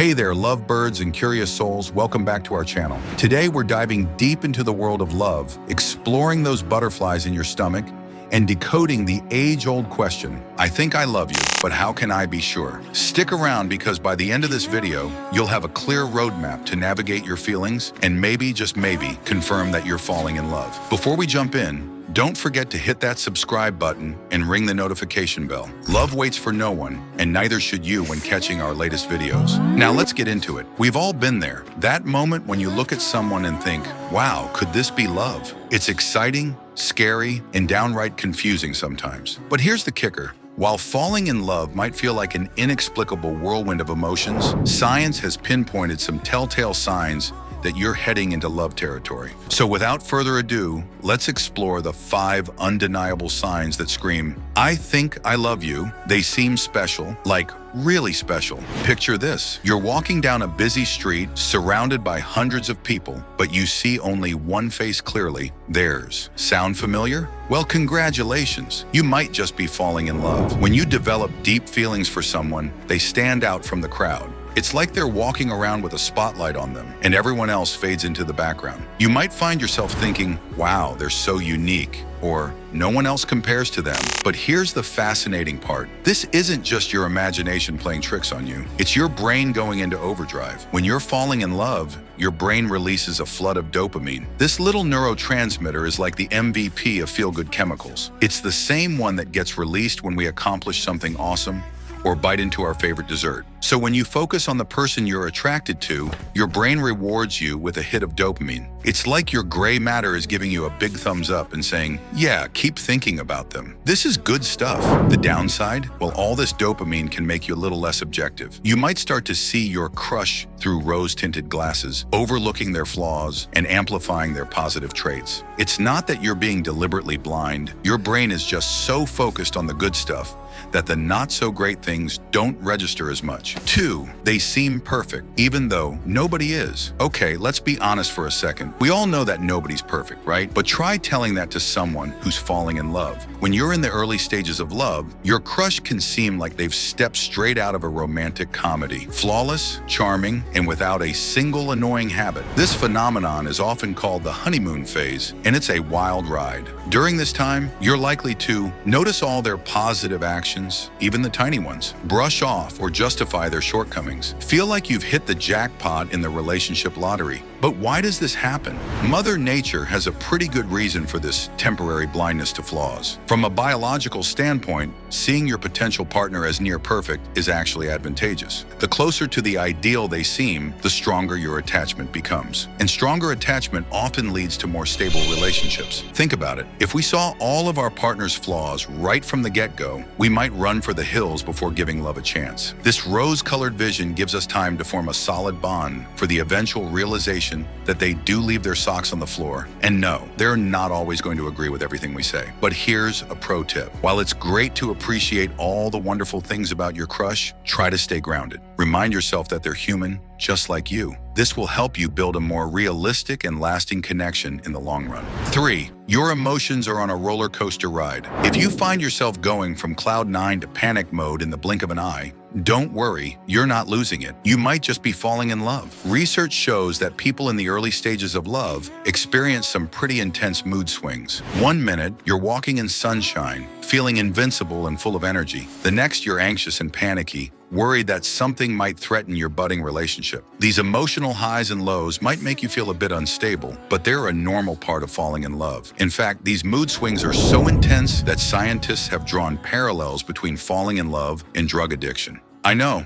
Hey there, lovebirds and curious souls, welcome back to our channel. Today we're diving deep into the world of love, exploring those butterflies in your stomach, and decoding the age-old question, I think I love you, but how can I be sure? Stick around because by the end of this video, you'll have a clear roadmap to navigate your feelings and maybe, just maybe, confirm that you're falling in love. Before we jump in, don't forget to hit that subscribe button and ring the notification bell. Love waits for no one, and neither should you when catching our latest videos. Now let's get into it. We've all been there. That moment when you look at someone and think, wow, could this be love? It's exciting, scary, and downright confusing sometimes. But here's the kicker. While falling in love might feel like an inexplicable whirlwind of emotions, science has pinpointed some telltale signs that you're heading into love territory. So without further ado, let's explore the 5 undeniable signs that scream, I think I love you. They seem special, like really special. Picture this. You're walking down a busy street surrounded by hundreds of people, but you see only one face clearly, theirs. Sound familiar? Well, congratulations. You might just be falling in love. When you develop deep feelings for someone, they stand out from the crowd. It's like they're walking around with a spotlight on them, and everyone else fades into the background. You might find yourself thinking, wow, they're so unique, or no one else compares to them. But here's the fascinating part. This isn't just your imagination playing tricks on you. It's your brain going into overdrive. When you're falling in love, your brain releases a flood of dopamine. This little neurotransmitter is like the MVP of feel-good chemicals. It's the same one that gets released when we accomplish something awesome or bite into our favorite dessert. So when you focus on the person you're attracted to, your brain rewards you with a hit of dopamine. It's like your gray matter is giving you a big thumbs up and saying, yeah, keep thinking about them. This is good stuff. The downside? Well, all this dopamine can make you a little less objective. You might start to see your crush through rose-tinted glasses, overlooking their flaws and amplifying their positive traits. It's not that you're being deliberately blind. Your brain is just so focused on the good stuff that the not-so-great things don't register as much. 2, they seem perfect, even though nobody is. Okay, let's be honest for a second. We all know that nobody's perfect, right? But try telling that to someone who's falling in love. When you're in the early stages of love, your crush can seem like they've stepped straight out of a romantic comedy. Flawless, charming, and without a single annoying habit. This phenomenon is often called the honeymoon phase, and it's a wild ride. During this time, you're likely to notice all their positive actions, even the tiny ones, brush off or justify their shortcomings. Feel like you've hit the jackpot in the relationship lottery. But why does this happen? Mother Nature has a pretty good reason for this temporary blindness to flaws. From a biological standpoint, seeing your potential partner as near perfect is actually advantageous. The closer to the ideal they seem, the stronger your attachment becomes. And stronger attachment often leads to more stable relationships. Think about it. If we saw all of our partner's flaws right from the get-go, we might run for the hills before giving love a chance. This rose-colored vision gives us time to form a solid bond for the eventual realization that they do leave their socks on the floor. And no, they're not always going to agree with everything we say. But here's a pro tip. While it's great to appreciate all the wonderful things about your crush, try to stay grounded. Remind yourself that they're human, just like you. This will help you build a more realistic and lasting connection in the long run. 3, your emotions are on a roller coaster ride. If you find yourself going from cloud 9 to panic mode in the blink of an eye, don't worry, you're not losing it. You might just be falling in love. Research shows that people in the early stages of love experience some pretty intense mood swings. One minute, you're walking in sunshine, feeling invincible and full of energy. The next, you're anxious and panicky, worried that something might threaten your budding relationship. These emotional highs and lows might make you feel a bit unstable, but they're a normal part of falling in love. In fact, these mood swings are so intense that scientists have drawn parallels between falling in love and drug addiction. I know.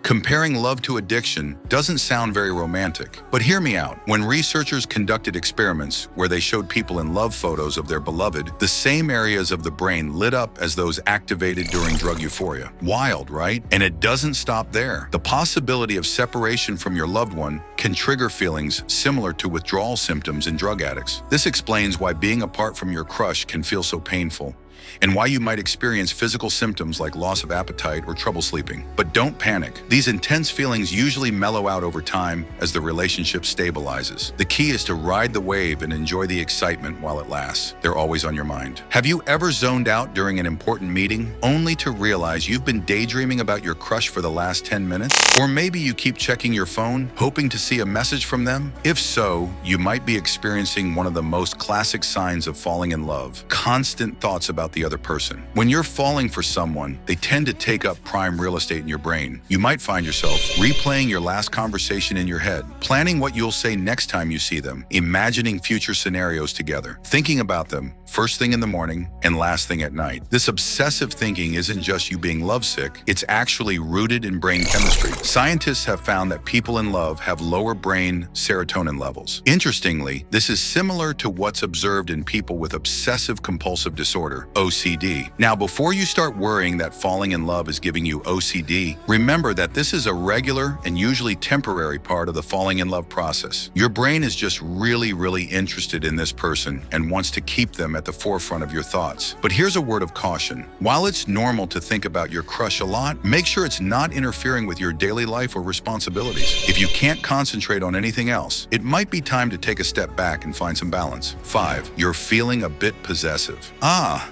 Comparing love to addiction doesn't sound very romantic, but hear me out. When researchers conducted experiments where they showed people in love photos of their beloved, the same areas of the brain lit up as those activated during drug euphoria. Wild, right? And it doesn't stop there. The possibility of separation from your loved one can trigger feelings similar to withdrawal symptoms in drug addicts. This explains why being apart from your crush can feel so painful and why you might experience physical symptoms like loss of appetite or trouble sleeping. But don't panic. These intense feelings usually mellow out over time as the relationship stabilizes. The key is to ride the wave and enjoy the excitement while it lasts. They're always on your mind. Have you ever zoned out during an important meeting only to realize you've been daydreaming about your crush for the last 10 minutes? Or maybe you keep checking your phone, hoping to see a message from them? If so, you might be experiencing one of the most classic signs of falling in love: constant thoughts about the other person. When you're falling for someone, they tend to take up prime real estate in your brain. You might find yourself replaying your last conversation in your head, planning what you'll say next time you see them, imagining future scenarios together, thinking about them first thing in the morning and last thing at night. This obsessive thinking isn't just you being lovesick, it's actually rooted in brain chemistry. Scientists have found that people in love have lower brain serotonin levels. Interestingly, this is similar to what's observed in people with obsessive-compulsive disorder, OCD. Now, before you start worrying that falling in love is giving you OCD, remember that this is a regular and usually temporary part of the falling in love process. Your brain is just really interested in this person and wants to keep them at the forefront of your thoughts. But here's a word of caution. While it's normal to think about your crush a lot, make sure it's not interfering with your daily life or responsibilities. If you can't concentrate on anything else, it might be time to take a step back and find some balance. 5. You're feeling a bit possessive.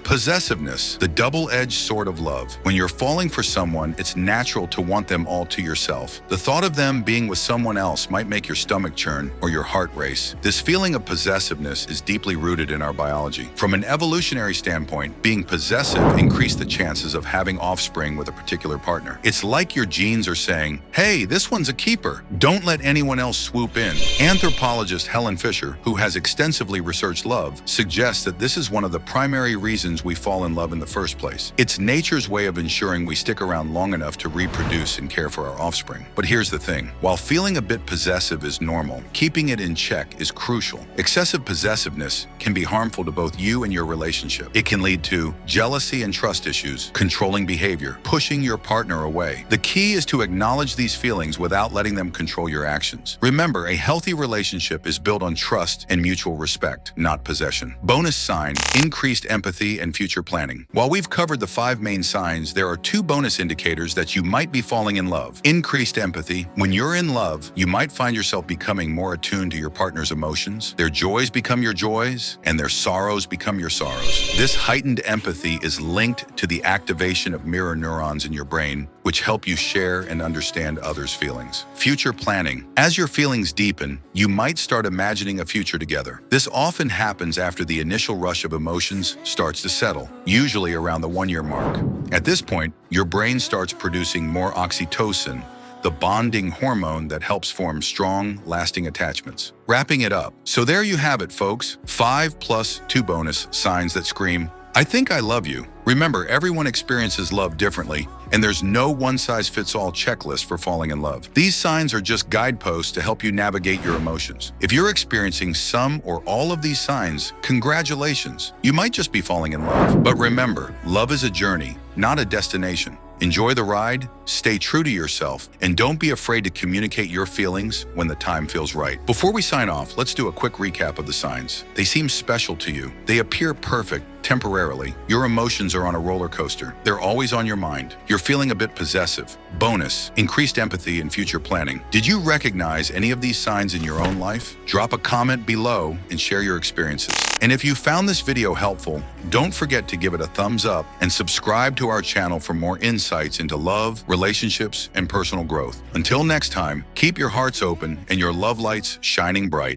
Possessiveness, the double-edged sword of love. When you're falling for someone, it's natural to want them all to yourself. The thought of them being with someone else might make your stomach churn or your heart race. This feeling of possessiveness is deeply rooted in our biology. From an evolutionary standpoint, being possessive increased the chances of having offspring with a particular partner. It's like your genes are saying, hey, this one's a keeper. Don't let anyone else swoop in. Anthropologist Helen Fisher, who has extensively researched love, suggests that this is one of the primary reasons we fall in love in the first place. It's nature's way of ensuring we stick around long enough to reproduce and care for our offspring. But here's the thing. While feeling a bit possessive is normal, keeping it in check is crucial. Excessive possessiveness can be harmful to both you and your relationship. It can lead to jealousy and trust issues, controlling behavior, pushing your partner away. The key is to acknowledge these feelings without letting them control your actions. Remember, a healthy relationship is built on trust and mutual respect, not possession. Bonus sign: increased empathy and future planning. While we've covered the 5 main signs, there are 2 bonus indicators that you might be falling in love. Increased empathy. When you're in love, you might find yourself becoming more attuned to your partner's emotions. Their joys become your joys, and their sorrows become your sorrows. This heightened empathy is linked to the activation of mirror neurons in your brain, which help you share and understand others' feelings. Future planning. As your feelings deepen, you might start imagining a future together. This often happens after the initial rush of emotions starts to settle, usually around the 1-year mark. At this point, your brain starts producing more oxytocin, the bonding hormone that helps form strong, lasting attachments. Wrapping it up. So there you have it, folks. 5 plus 2 bonus signs that scream, I think I love you. Remember, everyone experiences love differently, and there's no one-size-fits-all checklist for falling in love. These signs are just guideposts to help you navigate your emotions. If you're experiencing some or all of these signs, congratulations. You might just be falling in love. But remember, love is a journey, not a destination. Enjoy the ride, stay true to yourself, and don't be afraid to communicate your feelings when the time feels right. Before we sign off, let's do a quick recap of the signs. They seem special to you. They appear perfect temporarily. Your emotions are on a roller coaster. They're always on your mind. You're feeling a bit possessive. Bonus: increased empathy and future planning. Did you recognize any of these signs in your own life? Drop a comment below and share your experiences. And if you found this video helpful, don't forget to give it a thumbs up and subscribe to our channel for more insights into love, relationships, and personal growth. Until next time, keep your hearts open and your love lights shining bright.